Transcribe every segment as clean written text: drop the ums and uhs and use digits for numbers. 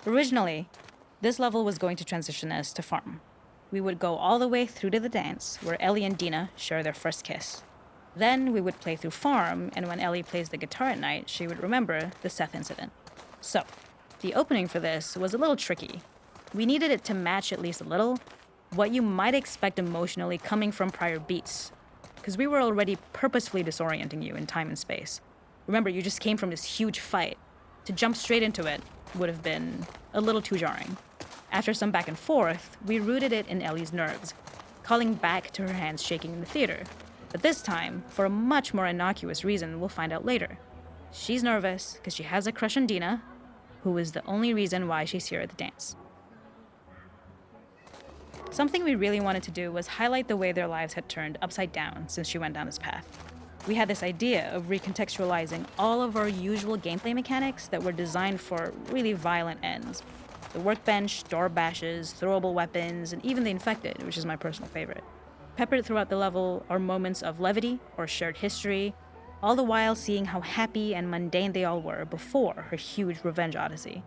Originally, this level was going to transition us to farm. We would go all the way through to the dance, where Ellie and Dina share their first kiss. Then we would play through farm, and when Ellie plays the guitar at night, she would remember the Seth incident. So, the opening for this was a little tricky. We needed it to match at least a little what you might expect emotionally coming from prior beats, because we were already purposefully disorienting you in time and space. Remember, you just came from this huge fight. To jump straight into it would have been a little too jarring. After some back and forth, we rooted it in Ellie's nerves, calling back to her hands shaking in the theater. But this time, for a much more innocuous reason we'll find out later. She's nervous because she has a crush on Dina, who is the only reason why she's here at the dance. Something we really wanted to do was highlight the way their lives had turned upside down since she went down this path. We had this idea of recontextualizing all of our usual gameplay mechanics that were designed for really violent ends. The workbench, door bashes, throwable weapons, and even the infected, which is my personal favorite. Peppered throughout the level are moments of levity or shared history, all the while seeing how happy and mundane they all were before her huge revenge odyssey.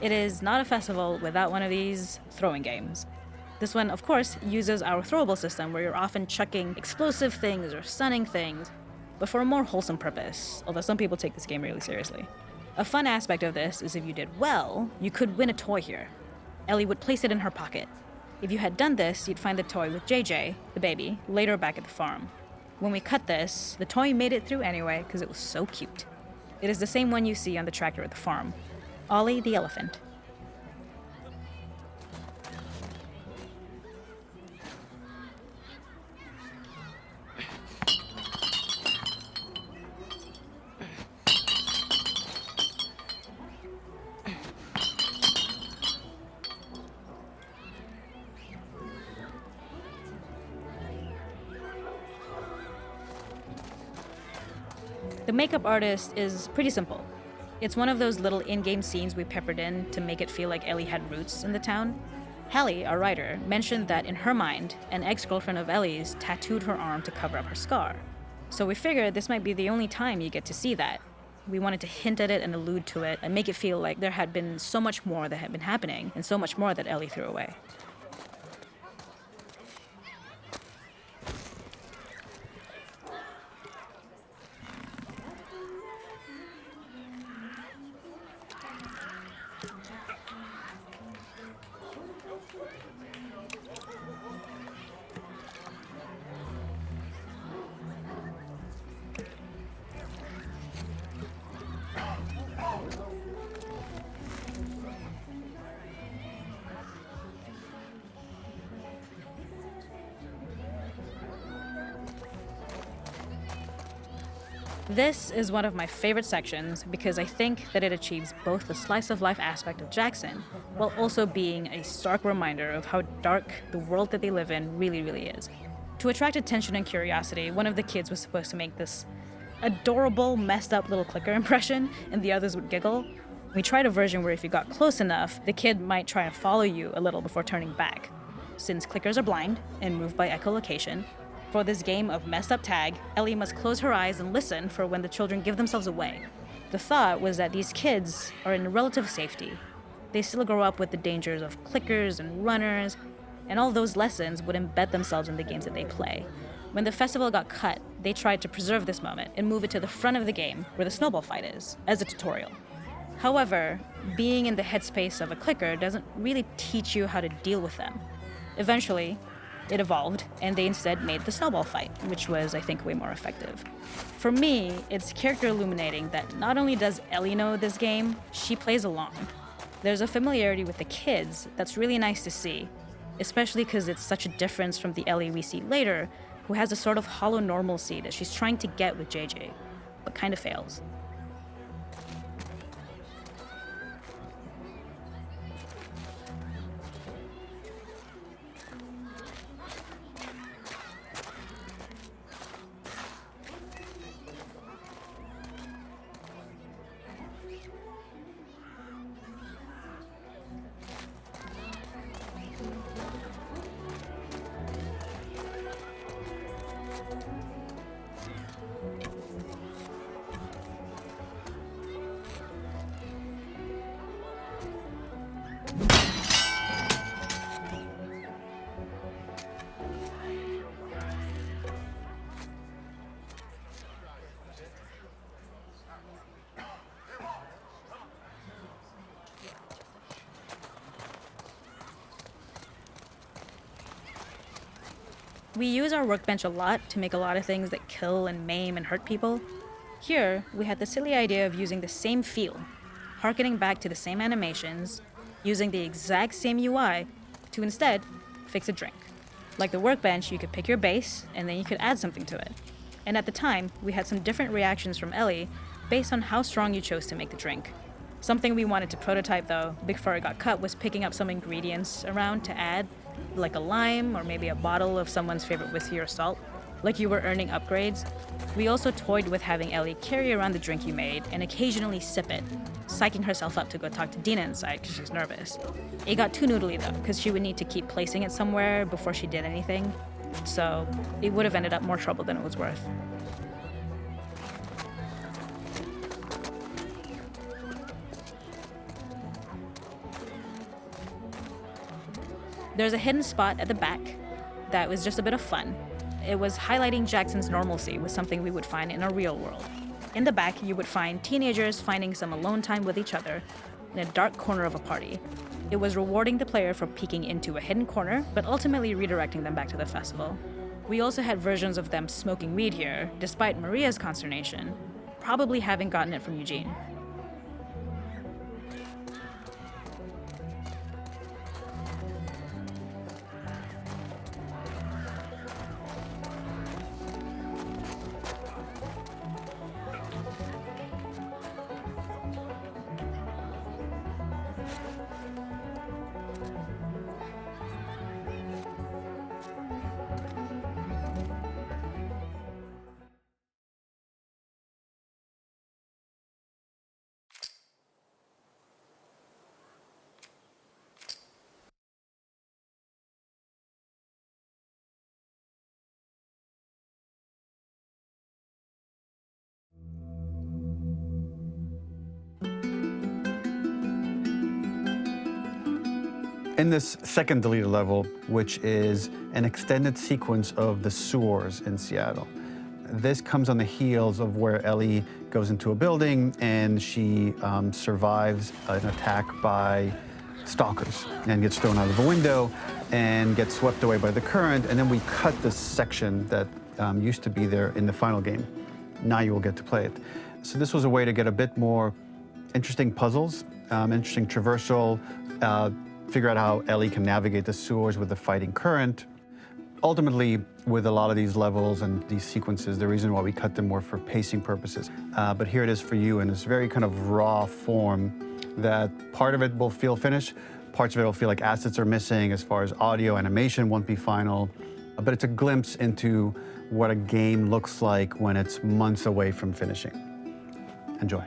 It is not a festival without one of these throwing games. This one, of course, uses our throwable system where you're often chucking explosive things or stunning things, but for a more wholesome purpose, although some people take this game really seriously. A fun aspect of this is if you did well, you could win a toy here. Ellie would place it in her pocket. If you had done this, you'd find the toy with JJ, the baby, later back at the farm. When we cut this, the toy made it through anyway because it was so cute. It is the same one you see on the tractor at the farm. Ollie the elephant. The makeup artist is pretty simple. It's one of those little in-game scenes we peppered in to make it feel like Ellie had roots in the town. Hallie, our writer, mentioned that in her mind, an ex-girlfriend of Ellie's tattooed her arm to cover up her scar. So we figured this might be the only time you get to see that. We wanted to hint at it and allude to it and make it feel like there had been so much more that had been happening and so much more that Ellie threw away. This is one of my favorite sections because I think that it achieves both the slice-of-life aspect of Jackson while also being a stark reminder of how dark the world that they live in really, really is. To attract attention and curiosity, one of the kids was supposed to make this adorable, messed up little clicker impression, and the others would giggle. We tried a version where if you got close enough, the kid might try and follow you a little before turning back. Since clickers are blind and move by echolocation, for this game of messed up tag, Ellie must close her eyes and listen for when the children give themselves away. The thought was that these kids are in relative safety. They still grow up with the dangers of clickers and runners, and all those lessons would embed themselves in the games that they play. When the festival got cut, they tried to preserve this moment and move it to the front of the game where the snowball fight is, as a tutorial. However, being in the headspace of a clicker doesn't really teach you how to deal with them. Eventually, it evolved, and they instead made the snowball fight, which was, I think, way more effective. For me, it's character illuminating that not only does Ellie know this game, she plays along. There's a familiarity with the kids that's really nice to see, especially because it's such a difference from the Ellie we see later, who has a sort of hollow normalcy that she's trying to get with JJ, but kind of fails. We use our workbench a lot to make a lot of things that kill and maim and hurt people. Here, we had the silly idea of using the same feel, harkening back to the same animations, using the exact same UI to instead fix a drink. Like the workbench, you could pick your base and then you could add something to it. And at the time, we had some different reactions from Ellie based on how strong you chose to make the drink. Something we wanted to prototype though, before it got cut, was picking up some ingredients around to add, like a lime or maybe a bottle of someone's favorite whiskey or salt, like you were earning upgrades. We also toyed with having Ellie carry around the drink you made and occasionally sip it, psyching herself up to go talk to Dina inside because she's nervous. It got too noodly though, because she would need to keep placing it somewhere before she did anything, so it would have ended up more trouble than it was worth. There's a hidden spot at the back that was just a bit of fun. It was highlighting Jackson's normalcy with something we would find in a real world. In the back, you would find teenagers finding some alone time with each other in a dark corner of a party. It was rewarding the player for peeking into a hidden corner, but ultimately redirecting them back to the festival. We also had versions of them smoking weed here, despite Maria's consternation, probably having gotten it from Eugene. In this second deleted level, which is an extended sequence of the sewers in Seattle, this comes on the heels of where Ellie goes into a building and she survives an attack by stalkers and gets thrown out of a window and gets swept away by the current, and then we cut this section that used to be there in the final game. Now you will get to play it. So this was a way to get a bit more interesting puzzles, interesting traversal, figure out how Ellie can navigate the sewers with the fighting current. Ultimately, with a lot of these levels and these sequences, the reason why we cut them were for pacing purposes. But here it is for you in this very kind of raw form that part of it will feel finished, parts of it will feel like assets are missing as far as audio, animation won't be final. But it's a glimpse into what a game looks like when it's months away from finishing. Enjoy.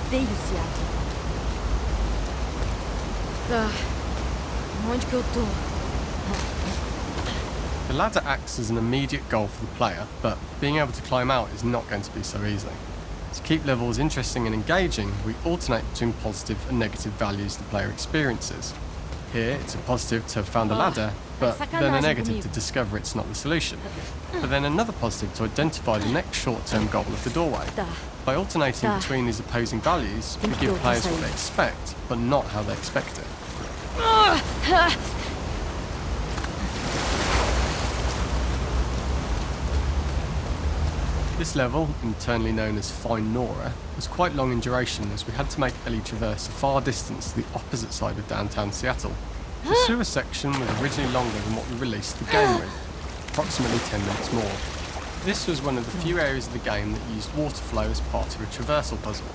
Odeio Seattle. Onde que eu tô? The ladder acts as an immediate goal for the player, but being able to climb out is not going to be so easy. To keep levels interesting and engaging, we alternate between positive and negative values the player experiences. Here, it's a positive to have found a ladder, but then a negative to discover it's not the solution. But then another positive to identify the next short-term goal of the doorway. By alternating between these opposing values, we give players what they expect, but not how they expect it. This level, internally known as Fine Nora, was quite long in duration as we had to make Ellie traverse a far distance to the opposite side of downtown Seattle. The sewer section was originally longer than what we released the game with, approximately 10 minutes more. This was one of the few areas of the game that used water flow as part of a traversal puzzle.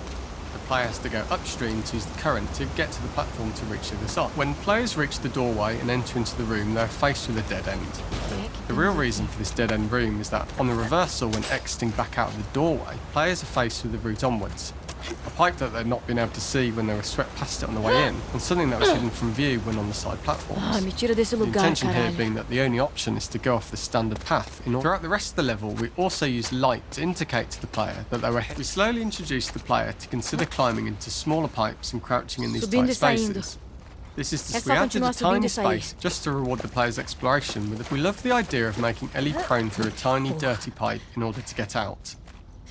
The player has to go upstream to use the current to get to the platform to reach the other side. When players reach the doorway and enter into the room, they're faced with a dead end. The real reason for this dead end room is that on the reversal when exiting back out of the doorway, players are faced with the route onwards. A pipe that they'd not been able to see when they were swept past it on the way in, and something that was hidden from view when on the side platforms. The intention here being that the only option is to go off the standard path. Throughout the rest of the level, we also use light to indicate to the player that they were ahead. We slowly introduce the player to consider climbing into smaller pipes and crouching in these tight spaces. This is to we added a tiny space just to reward the player's exploration. We love the idea of making Ellie prone through a tiny dirty pipe in order to get out,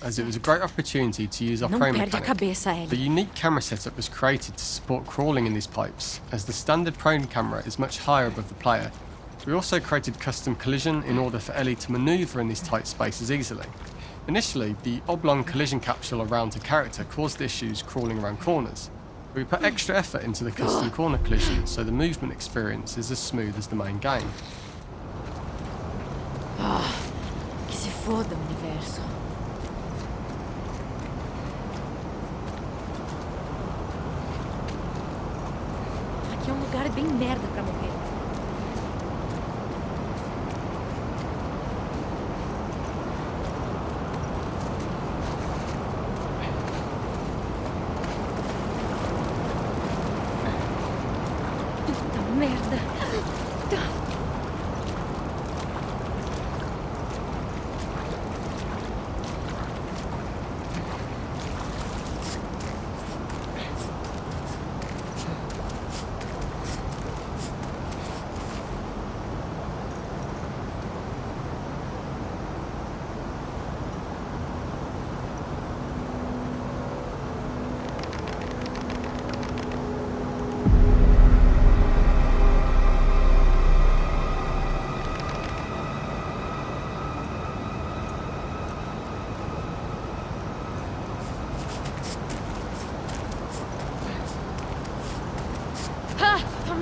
as it was a great opportunity to use our prone mechanic. The unique camera setup was created to support crawling in these pipes, as the standard prone camera is much higher above the player. We also created custom collision in order for Ellie to manoeuvre in these tight spaces easily. Initially, the oblong collision capsule around her character caused issues crawling around corners. We put extra effort into the custom corner collision, so the movement experience is as smooth as the main game. Que se foda o universo. Aqui é lugar bem merda pra morrer. Merda.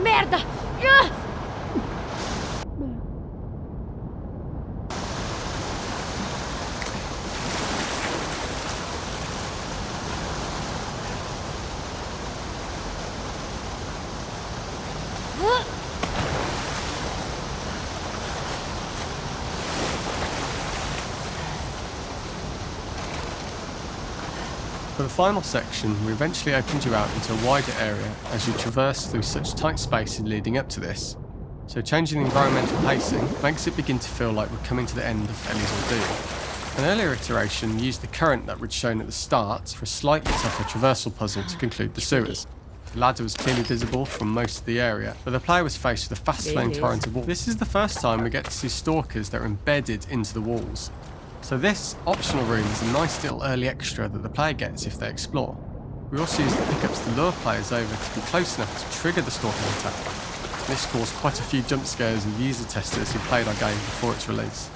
Merda! For the final section, we eventually opened you out into a wider area as you traverse through such tight spaces leading up to this. So changing the environmental pacing makes it begin to feel like we're coming to the end of Ellie's ordeal. An earlier iteration used the current that we'd shown at the start for a slightly tougher traversal puzzle to conclude the sewers. The ladder was clearly visible from most of the area, but the player was faced with a fast-flowing torrent of walls. This is the first time we get to see stalkers that are embedded into the walls. So this optional room is a nice little early extra that the player gets if they explore. We also use the pickups to lure players over to be close enough to trigger the stalking attack. This caused quite a few jump scares with user testers who played our game before its release.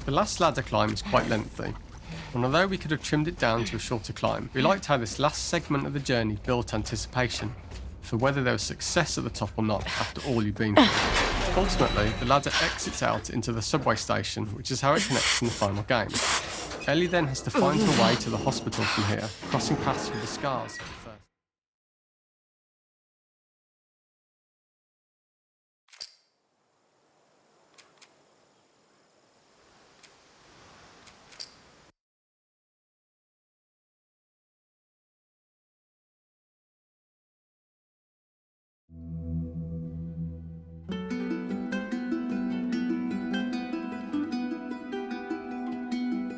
The last ladder climb is quite lengthy, and although we could have trimmed it down to a shorter climb, we liked how this last segment of the journey built anticipation for whether there was success at the top or not after all you've been through. Ultimately, the ladder exits out into the subway station, which is how it connects in the final game. Ellie then has to find her way to the hospital from here, crossing paths with the scars.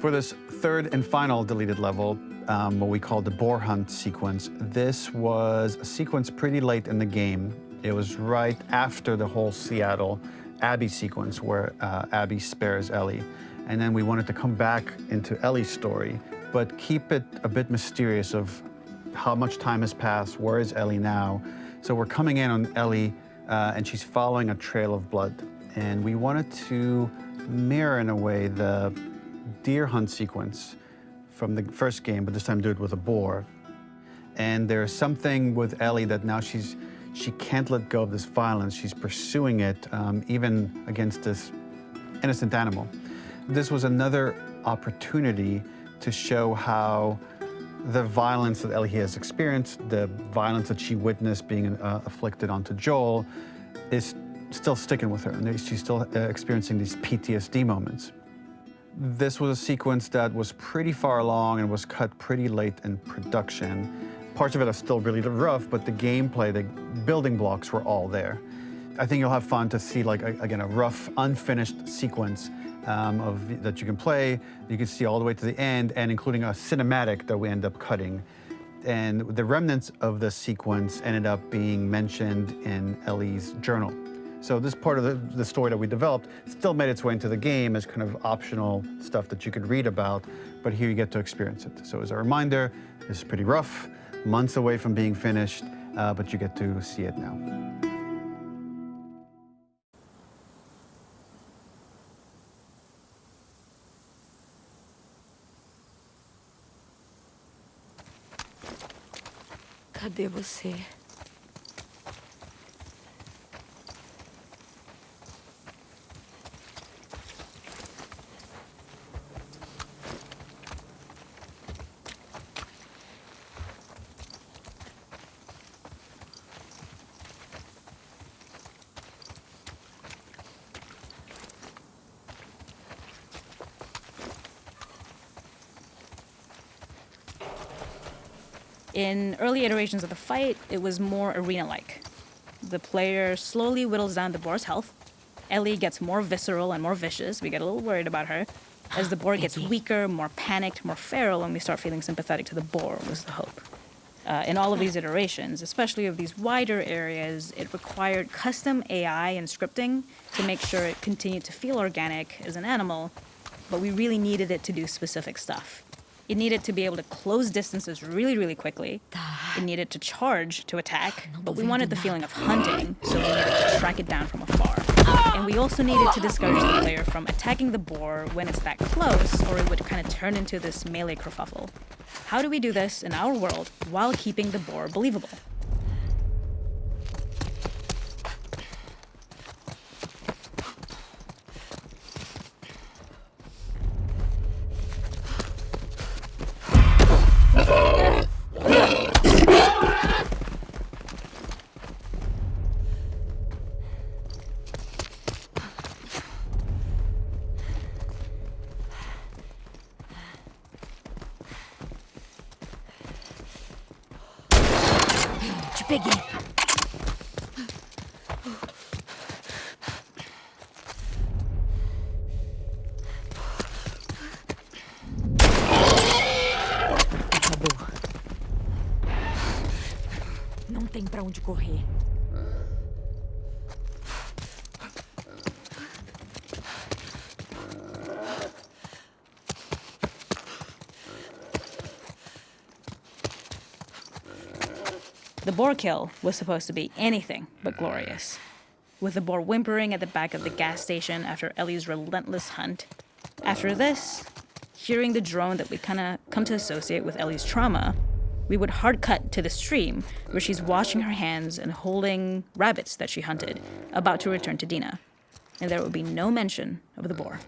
For this third and final deleted level, what we call the boar hunt sequence, this was a sequence pretty late in the game. It was right after the whole Seattle Abby sequence where Abby spares Ellie. And then we wanted to come back into Ellie's story, but keep it a bit mysterious of how much time has passed, where is Ellie now? So we're coming in on Ellie and she's following a trail of blood. And we wanted to mirror in a way the deer hunt sequence from the first game, but this time do it with a boar. And there's something with Ellie that now she can't let go of this violence. She's pursuing it, even against this innocent animal. This was another opportunity to show how the violence that Ellie has experienced, the violence that she witnessed being afflicted onto Joel, is still sticking with her, and she's still experiencing these PTSD moments. This was a sequence that was pretty far along and was cut pretty late in production. Parts of it are still really rough, but the gameplay, the building blocks were all there. I think you'll have fun to see, like, again, a rough, unfinished sequence that you can play. You can see all the way to the end, and including a cinematic that we end up cutting. And the remnants of the sequence ended up being mentioned in Ellie's journal. So this part of the story that we developed still made its way into the game as kind of optional stuff that you could read about, but here you get to experience it. So as a reminder, this is pretty rough, months away from being finished, but you get to see it now. Cadê você? In early iterations of the fight, it was more arena-like. The player slowly whittles down the boar's health. Ellie gets more visceral and more vicious. We get a little worried about her. As the boar gets weaker, more panicked, more feral, and we start feeling sympathetic to the boar, was the hope. In all of these iterations, especially of these wider areas, it required custom AI and scripting to make sure it continued to feel organic as an animal, but we really needed it to do specific stuff. It needed to be able to close distances really, really quickly. It needed to charge to attack, but we wanted the feeling of hunting, so we needed to track it down from afar. And we also needed to discourage the player from attacking the boar when it's that close, or it would kind of turn into this melee kerfuffle. How do we do this in our world while keeping the boar believable? Te peguei. Acabou. Não tem pra onde correr. The boar kill was supposed to be anything but glorious. With the boar whimpering at the back of the gas station after Ellie's relentless hunt. After this, hearing the drone that we kind of come to associate with Ellie's trauma, we would hard cut to the stream where she's washing her hands and holding rabbits that she hunted, about to return to Dina. And there would be no mention of the boar.